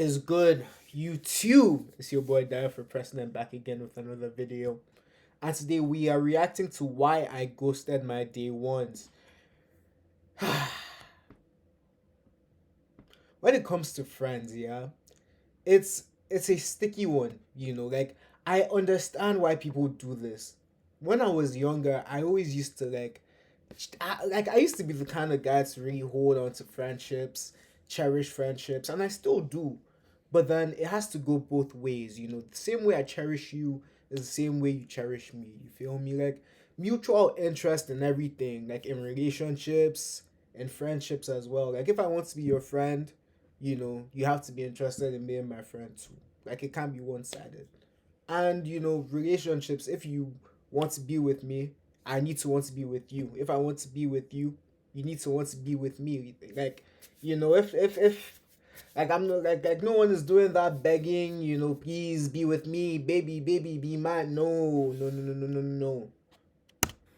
is good, YouTube? It's your boy Dio for President back again with another video. And today we are reacting to why I ghosted my day ones. When it comes to friends, yeah, it's a sticky one, like I understand why people do this. When I was younger, I always used to I used to be the kind of guy to really hold on to friendships, cherish friendships, and I still do. But then it has to go both ways, The same way I cherish you is the same way you cherish me. You feel me? Like mutual interest in everything, like in relationships and friendships as well. Like if I want to be your friend, you have to be interested in being my friend too. Like it can't be one sided. And relationships, if you want to be with me, I need to want to be with you. If I want to be with you, you need to want to be with me. Like, if like I'm not like no one is doing that begging, please be with me, baby, baby, be mine. No, no, no, no, no, no, no.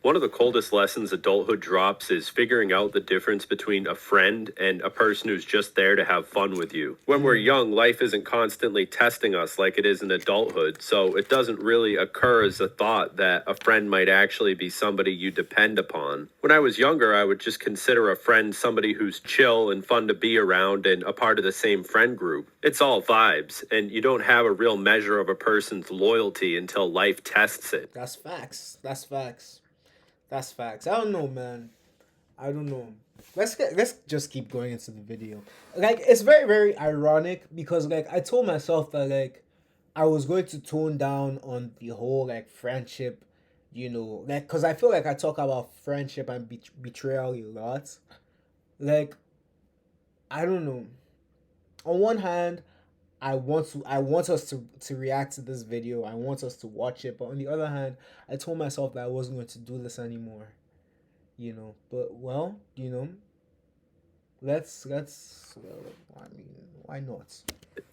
One of the coldest lessons adulthood drops is figuring out the difference between a friend and a person who's just there to have fun with you. When we're young, life isn't constantly testing us like it is in adulthood, so it doesn't really occur as a thought that a friend might actually be somebody you depend upon. When I was younger, I would just consider a friend somebody who's chill and fun to be around and a part of the same friend group. It's all vibes, and you don't have a real measure of a person's loyalty until life tests it. That's facts. That's facts. That's facts. I don't know, man. I don't know. Let's just keep going into the video. Like it's very very ironic because like I told myself that like I was going to tone down on the whole like friendship, like cuz I feel like I talk about friendship and betrayal a lot. Like I don't know. On one hand, I want us to react to this video. I want us to watch it, but on the other hand, I told myself that I wasn't going to do this anymore. But well, I mean, why not?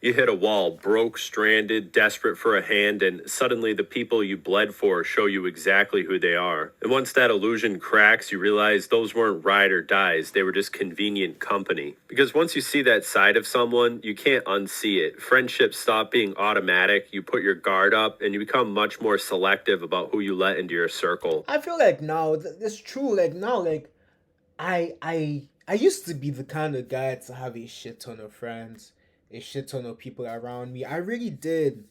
You hit a wall, broke, stranded, desperate for a hand, and suddenly the people you bled for show you exactly who they are. And once that illusion cracks, you realize those weren't ride or dies, they were just convenient company. Because once you see that side of someone, you can't unsee it. Friendships stop being automatic, you put your guard up, and you become much more selective about who you let into your circle. I feel like now it's true. Like now, like I used to be the kind of guy to have a shit ton of friends, a shit ton of people around me. I really did,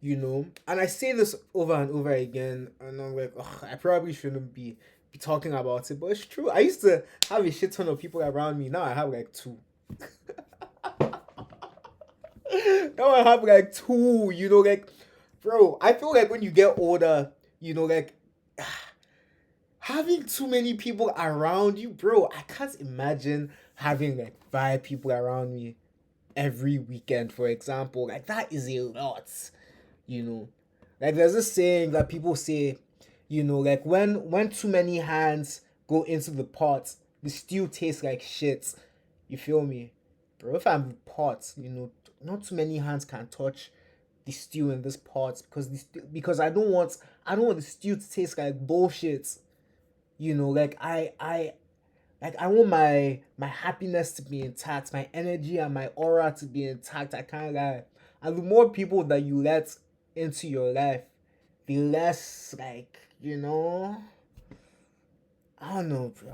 And I say this over and over again, and I'm like, ugh, I probably shouldn't be talking about it, but it's true. I used to have a shit ton of people around me. Now I have like two. Now I have like two. Like, bro. I feel like when you get older, like having too many people around you, bro. I can't imagine having like five people around me every weekend, for example. Like that is a lot, you know. Like there's this saying that people say, like when too many hands go into the pot, the stew tastes like shit. You feel me? Bro, if I'm the pot, not too many hands can touch the stew in this pot because I don't want the stew to taste like bullshit. Like I want my happiness to be intact, my energy and my aura to be intact. I can't lie. And the more people that you let into your life, the less I don't know, bro.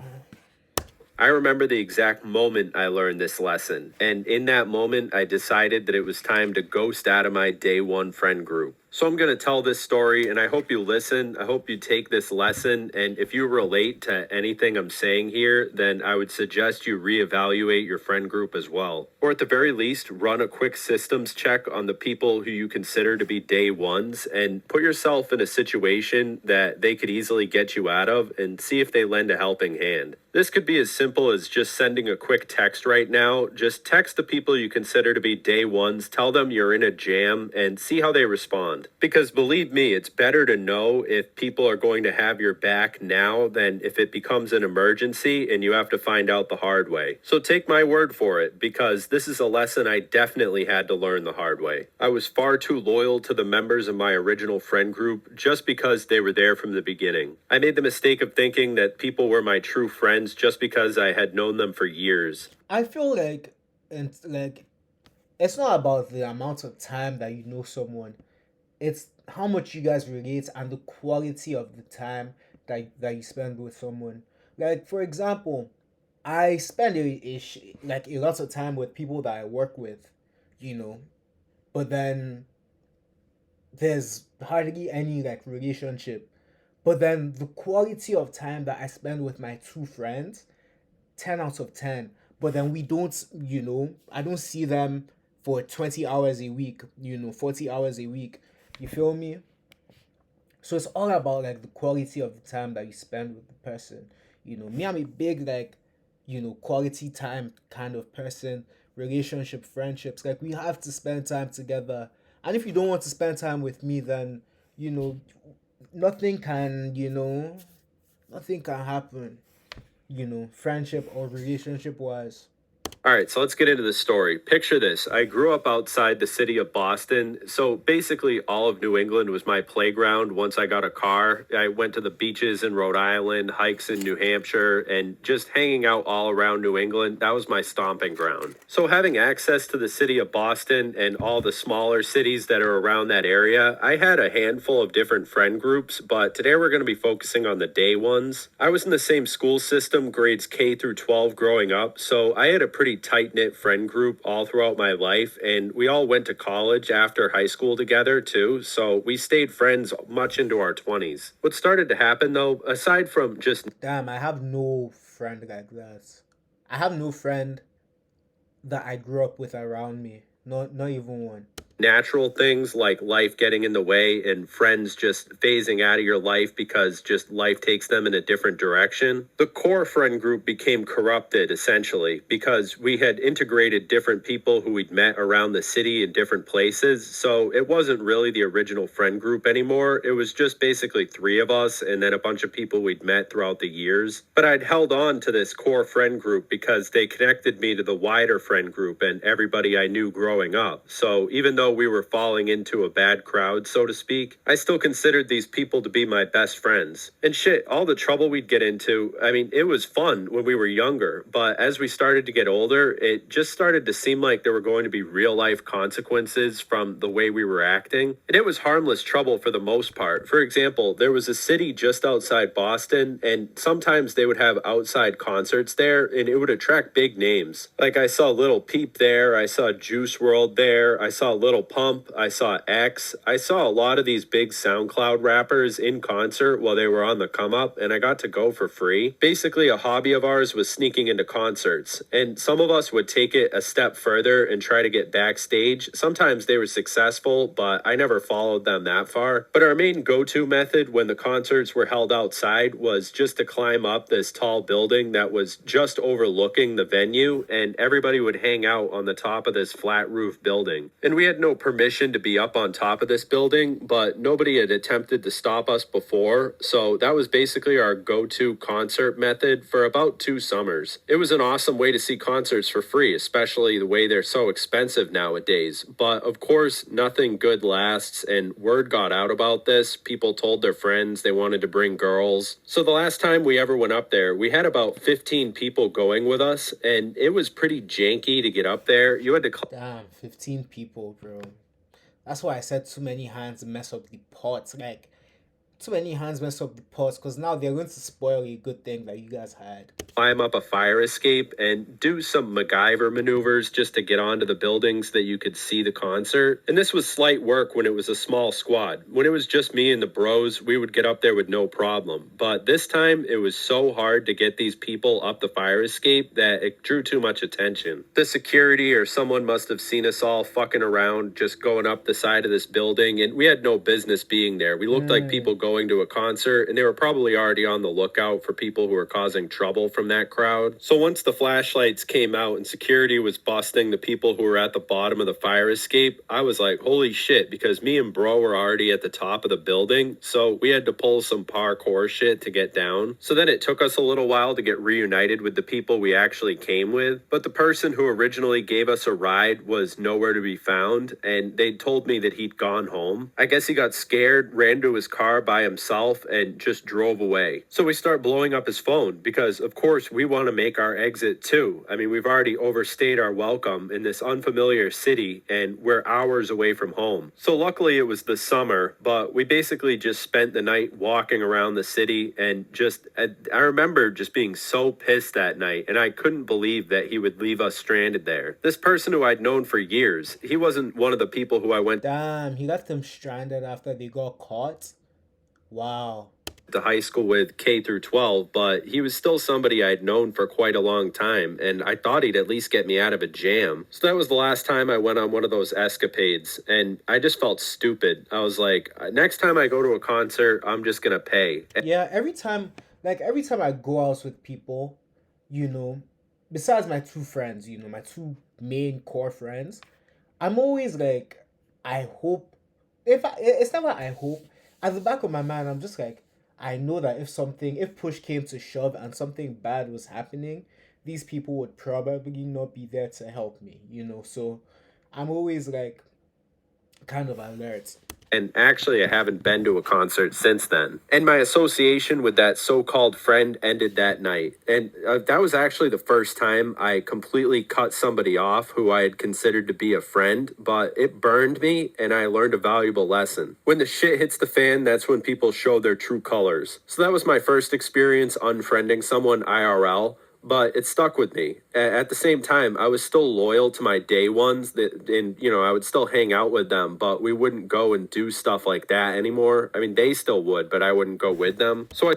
I remember the exact moment I learned this lesson, and in that moment, I decided that it was time to ghost out of my day one friend group. So I'm going to tell this story, and I hope you listen. I hope you take this lesson, and if you relate to anything I'm saying here, then I would suggest you reevaluate your friend group as well. Or at the very least, run a quick systems check on the people who you consider to be day ones, and put yourself in a situation that they could easily get you out of, and see if they lend a helping hand. This could be as simple as just sending a quick text right now. Just text the people you consider to be day ones, tell them you're in a jam, and see how they respond. Because believe me, it's better to know if people are going to have your back now than if it becomes an emergency and you have to find out the hard way. So take my word for it, because this is a lesson I definitely had to learn the hard way. I was far too loyal to the members of my original friend group just because they were there from the beginning. I made the mistake of thinking that people were my true friends just because I had known them for years. I feel like and like it's not about the amount of time that you know someone. It's how much you guys relate and the quality of the time that you spend with someone. Like for example, I spend like a lot of time with people that I work with, you know, but then there's hardly any like relationship. But then the quality of time that I spend with my two friends, 10 out of 10. But then we don't, I don't see them for 20 hours a week, 40 hours a week. You feel me? So it's all about like the quality of the time that you spend with the person. Me, I'm a big like, quality time kind of person. Relationship, friendships, like we have to spend time together. And if you don't want to spend time with me, then you know, nothing can, nothing can happen. Friendship or relationship wise. All right, so let's get into the story. Picture this. I grew up outside the city of Boston. So basically, all of New England was my playground once I got a car. I went to the beaches in Rhode Island, hikes in New Hampshire, and just hanging out all around New England. That was my stomping ground. So having access to the city of Boston and all the smaller cities that are around that area, I had a handful of different friend groups, but today we're going to be focusing on the day ones. I was in the same school system, grades K through 12 growing up, so I had a pretty tight knit friend group all throughout my life, and we all went to college after high school together too, so we stayed friends much into our 20s. What started to happen though, aside from just Damn, I have no friend like that. I have no friend that I grew up with around me. Not even one. natural things like life getting in the way and friends just phasing out of your life because just life takes them in a different direction. The core friend group became corrupted essentially because we had integrated different people who we'd met around the city in different places. So it wasn't really the original friend group anymore. It was just basically three of us and then a bunch of people we'd met throughout the years. But I'd held on to this core friend group because they connected me to the wider friend group and everybody I knew growing up. So even though we were falling into a bad crowd, so to speak, I still considered these people to be my best friends. And shit, all the trouble we'd get into, I mean, it was fun when we were younger, but as we started to get older, it just started to seem like there were going to be real life consequences from the way we were acting. And it was harmless trouble for the most part. For example, there was a city just outside Boston, and sometimes they would have outside concerts there, and it would attract big names. Like I saw Little Peep there, I saw Juice World there, I saw Little Pump, I saw X. I saw a lot of these big SoundCloud rappers in concert while they were on the come up, and I got to go for free. Basically, a hobby of ours was sneaking into concerts, and some of us would take it a step further and try to get backstage. Sometimes they were successful, but I never followed them that far. But our main go-to method when the concerts were held outside was just to climb up this tall building that was just overlooking the venue, and everybody would hang out on the top of this flat roof building. And we had no permission to be up on top of this building, but nobody had attempted to stop us before, so that was basically our go-to concert method for about 2 summers. It was an awesome way to see concerts for free, especially the way they're so expensive nowadays. But of course, nothing good lasts, and word got out about this. People told their friends they wanted to bring girls. So the last time we ever went up there, we had about 15 people going with us, and it was pretty janky to get up there. You had to Damn, 15 people, bro. That's why I said too many hands mess up the pots. Like, too many hands mess up the pots because now they're going to spoil a good thing that you guys had. climb up a fire escape and do some MacGyver maneuvers just to get onto the buildings so that you could see the concert. And this was slight work when it was a small squad. When it was just me and the bros, we would get up there with no problem. But this time, it was so hard to get these people up the fire escape that it drew too much attention. The security or someone must have seen us all fucking around just going up the side of this building, and we had no business being there. We looked like people going to a concert, and they were probably already on the lookout for people who were causing trouble from that crowd. So once the flashlights came out and security was busting the people who were at the bottom of the fire escape, I was like, holy shit, because me and bro were already at the top of the building, so we had to pull some parkour shit to get down. So then it took us a little while to get reunited with the people we actually came with, but the person who originally gave us a ride was nowhere to be found, and they told me that he'd gone home. I guess he got scared, ran to his car by by himself and just drove away. So we start blowing up his phone because, of course, we want to make our exit too. I mean, we've already overstayed our welcome in this unfamiliar city and we're hours away from home. So luckily it was the summer, but we basically just spent the night walking around the city and I remember just being so pissed that night and I couldn't believe that he would leave us stranded there. This person who I'd known for years, he wasn't one of the people who I went Damn, he left them stranded after they got caught. Wow. to high school with K through 12, but he was still somebody I'd known for quite a long time, and I thought he'd at least get me out of a jam. So that was the last time I went on one of those escapades, and I just felt stupid. I was like, next time I go to a concert, I'm just gonna pay. Yeah, every time I go out with people, you know, besides my two friends, my two main core friends, I'm always like, I hope, it's not what I hope. At the back of my mind, I'm just like, I know that if push came to shove and something bad was happening, these people would probably not be there to help me. So I'm always like kind of alert. And actually, I haven't been to a concert since then. And my association with that so called friend ended that night. And that was actually the first time I completely cut somebody off who I had considered to be a friend, but it burned me and I learned a valuable lesson. When the shit hits the fan, that's when people show their true colors. So that was my first experience unfriending someone IRL. But it stuck with me. At the same time, I was still loyal to my day ones and I would still hang out with them, but we wouldn't go and do stuff like that anymore. I mean, they still would, but I wouldn't go with them. So I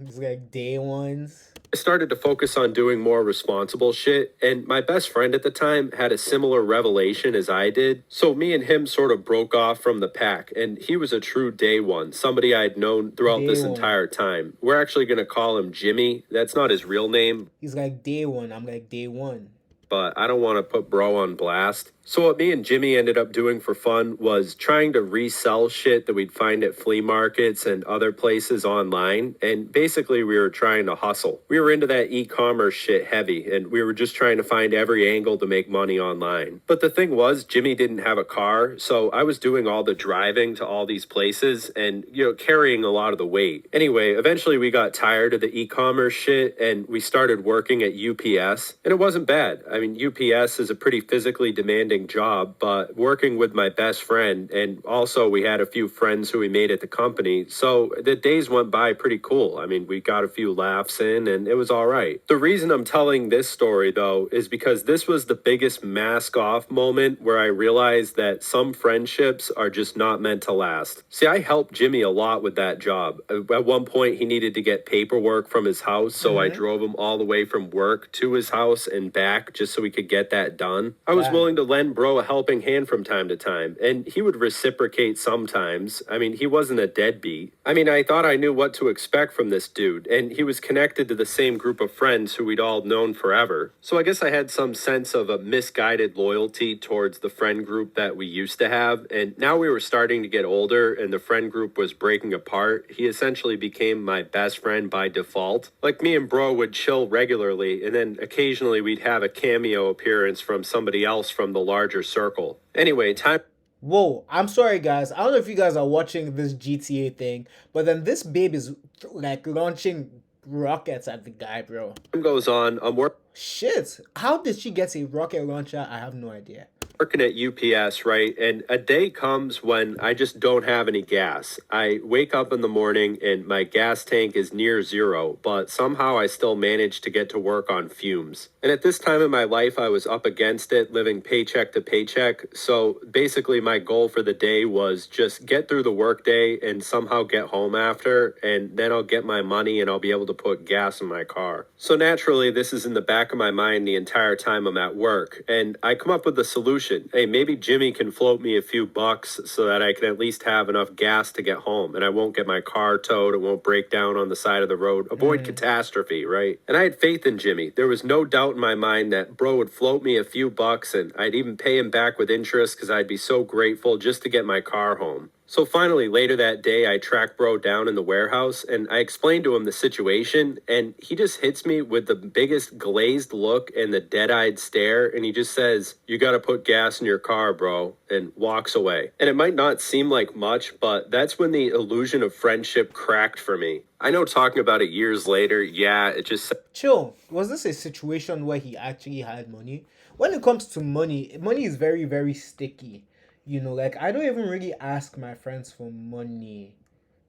It's like day ones. started to focus on doing more responsible shit, and my best friend at the time had a similar revelation as I did. So me and him sort of broke off from the pack, and he was a true day one, somebody I'd known throughout Day this one. entire time. We're actually going to call him Jimmy. That's not his real name, He's like day one. I'm like day one. but I don't want to put bro on blast. So what me and Jimmy ended up doing for fun was trying to resell shit that we'd find at flea markets and other places online. And basically we were trying to hustle. We were into that e-commerce shit heavy, and we were just trying to find every angle to make money online. But the thing was, Jimmy didn't have a car, so I was doing all the driving to all these places and, carrying a lot of the weight. Anyway, eventually we got tired of the e-commerce shit and we started working at UPS, and it wasn't bad. I mean, UPS is a pretty physically demanding job, but working with my best friend, and also we had a few friends who we made at the company, so the days went by pretty cool. I mean, we got a few laughs in and it was all right. The reason I'm telling this story though is because this was the biggest mask off moment where I realized that some friendships are just not meant to last. See, I helped Jimmy a lot with that job. At one point he needed to get paperwork from his house, so I drove him all the way from work to his house and back just so we could get that done. I was Wow. willing to lend bro a helping hand from time to time, and he would reciprocate sometimes. I mean, he wasn't a deadbeat. I mean, I thought I knew what to expect from this dude, and he was connected to the same group of friends who we'd all known forever. So I guess I had some sense of a misguided loyalty towards the friend group that we used to have, and now we were starting to get older and the friend group was breaking apart. He essentially became my best friend by default. Like, me and bro would chill regularly, and then occasionally we'd have a cameo appearance from somebody else from the larger circle. Anyway, time Whoa, I'm sorry guys. I don't know if you guys are watching this GTA thing, but then this babe is like launching rockets at the guy, bro. goes on. I'm Shit. How did she get a rocket launcher? I have no idea. working at UPS, right? And a day comes when I just don't have any gas. I wake up in the morning and my gas tank is near zero, but somehow I still manage to get to work on fumes. And at this time in my life, I was up against it, living paycheck to paycheck. So basically, my goal for the day was just get through the workday and somehow get home after, and then I'll get my money and I'll be able to put gas in my car. So naturally, this is in the back of my mind the entire time I'm at work. And I come up with the solution. Hey, maybe Jimmy can float me a few bucks so that I can at least have enough gas to get home and I won't get my car towed. It won't break down on the side of the road. Avoid catastrophe, right? And I had faith in Jimmy. There was no doubt in my mind that bro would float me a few bucks and I'd even pay him back with interest because I'd be so grateful just to get my car home. So finally, later that day, I track bro down in the warehouse and I explain to him the situation. And he just hits me with the biggest glazed look and the dead eyed stare. And he just says, "You got to put gas in your car, bro," and walks away. And it might not seem like much, but that's when the illusion of friendship cracked for me. I know talking about it years later, yeah, it just Chill. Was this a situation where he actually had money? When it comes to money, money is very, very sticky. Like I don't even really ask my friends for money.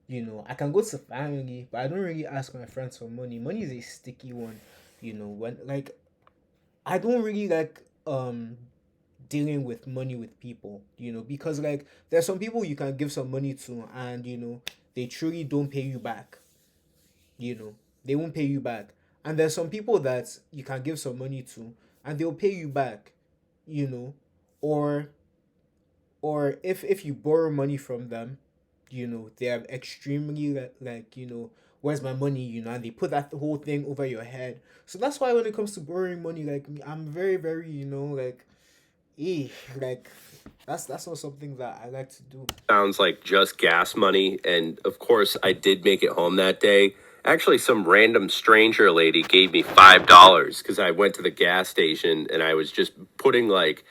I can go to family, but I don't really ask my friends for money. Money is a sticky one. When like I don't really like dealing with money with people, because like there's some people you can give some money to and they truly don't pay you back. you know they won't pay you back. And there's some people that you can give some money to and they'll pay you back, you know or if you borrow money from them, they are extremely like, where's my money, and they put that whole thing over your head. So that's why when it comes to borrowing money, like me, I'm very, very, like, like that's not something that I like to do. sounds like just gas money. And of course, I did make it home that day. Actually, some random stranger lady gave me $5 because I went to the gas station and I was just putting like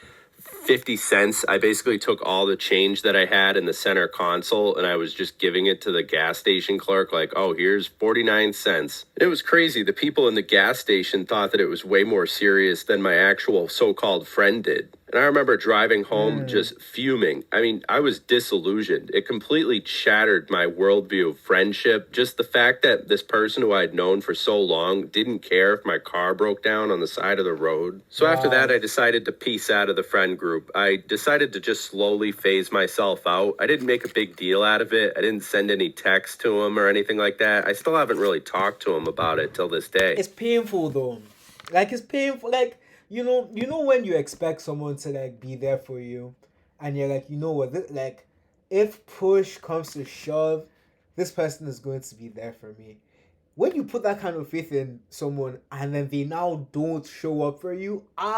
50 cents. I basically took all the change that I had in the center console and I was just giving it to the gas station clerk, like, "Oh, here's 49 cents. It was crazy. The people in the gas station thought that it was way more serious than my actual so called friend did. And I remember driving home just fuming. I mean, I was disillusioned. It completely shattered my worldview of friendship. Just the fact that this person who I'd known for so long didn't care if my car broke down on the side of the road. So after that, Wow. I decided to peace out of the friend group. I decided to just slowly phase myself out. I didn't make a big deal out of it. I didn't send any text to him or anything like that. I still haven't really talked to him about it till this day. It's painful though. Like it's painful. Like when you expect someone to like be there for you, and you're like, what? Like, if push comes to shove, this person is going to be there for me. When you put that kind of faith in someone and then they now don't show up for you, that's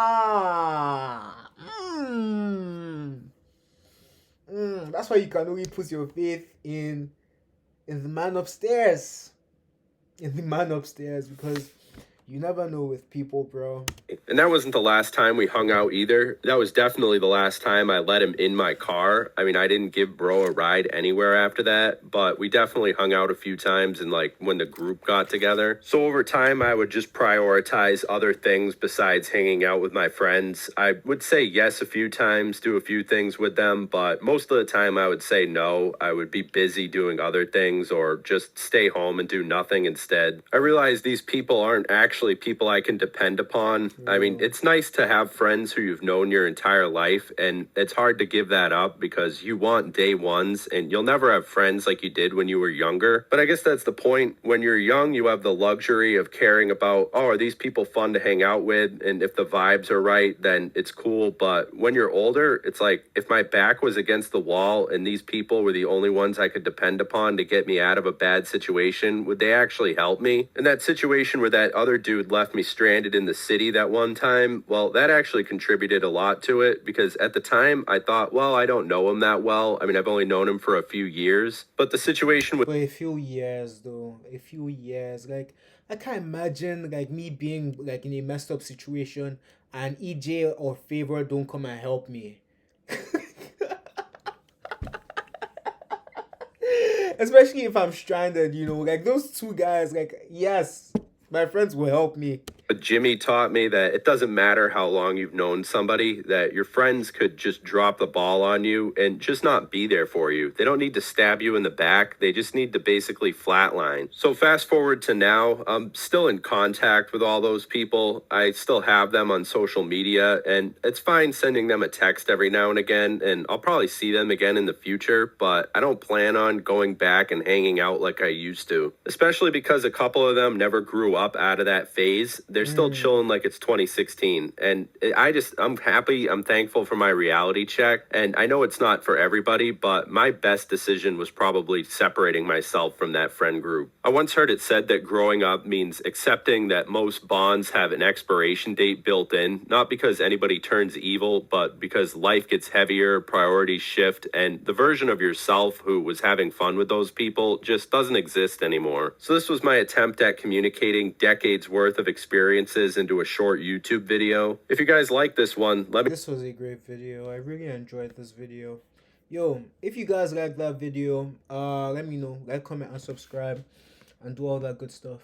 why you can only put your faith in the man upstairs, because you never know with people, bro. And that wasn't the last time we hung out either. That was definitely the last time I let him in my car. I mean, I didn't give bro a ride anywhere after that, but we definitely hung out a few times and like when the group got together. So over time, I would just prioritize other things besides hanging out with my friends. I would say yes a few times, do a few things with them, but most of the time I would say no. I would be busy doing other things or just stay home and do nothing instead. I realized these people aren't actually people I can depend upon. I mean, it's nice to have friends who you've known your entire life, and it's hard to give that up because you want day ones, and you'll never have friends like you did when you were younger. But I guess that's the point. When you're young, you have the luxury of caring about, oh, are these people fun to hang out with? And if the vibes are right, then it's cool. But when you're older, it's like if my back was against the wall and these people were the only ones I could depend upon to get me out of a bad situation, would they actually help me? And that situation where that other dude left me stranded in the city that one time, well, that actually contributed a lot to it because at the time I thought, well, I don't know him that well. I mean, I've only known him for a few years, but the situation with For a few years, though, a few years, like I can't imagine like me being like in a messed up situation and EJ or Favor don't come and help me. Especially if I'm stranded, like those two guys, like, yes, my friends will help me. But Jimmy taught me that it doesn't matter how long you've known somebody, that your friends could just drop the ball on you and just not be there for you. They don't need to stab you in the back. They just need to basically flatline. So fast forward to now, I'm still in contact with all those people. I still have them on social media, and it's fine sending them a text every now and again, and I'll probably see them again in the future, but I don't plan on going back and hanging out like I used to, especially because a couple of them never grew up out of that phase. they're still chilling like it's 2016. And I'm happy, I'm thankful for my reality check. And I know it's not for everybody, but my best decision was probably separating myself from that friend group. I once heard it said that growing up means accepting that most bonds have an expiration date built in, not because anybody turns evil, but because life gets heavier, priorities shift, and the version of yourself who was having fun with those people just doesn't exist anymore. So this was my attempt at communicating decades worth of experiences into a short YouTube video. If you guys like this one, let me This was a great video. I really enjoyed this video. Yo, if you guys like that video, let me know. Like, comment, and subscribe, and do all that good stuff.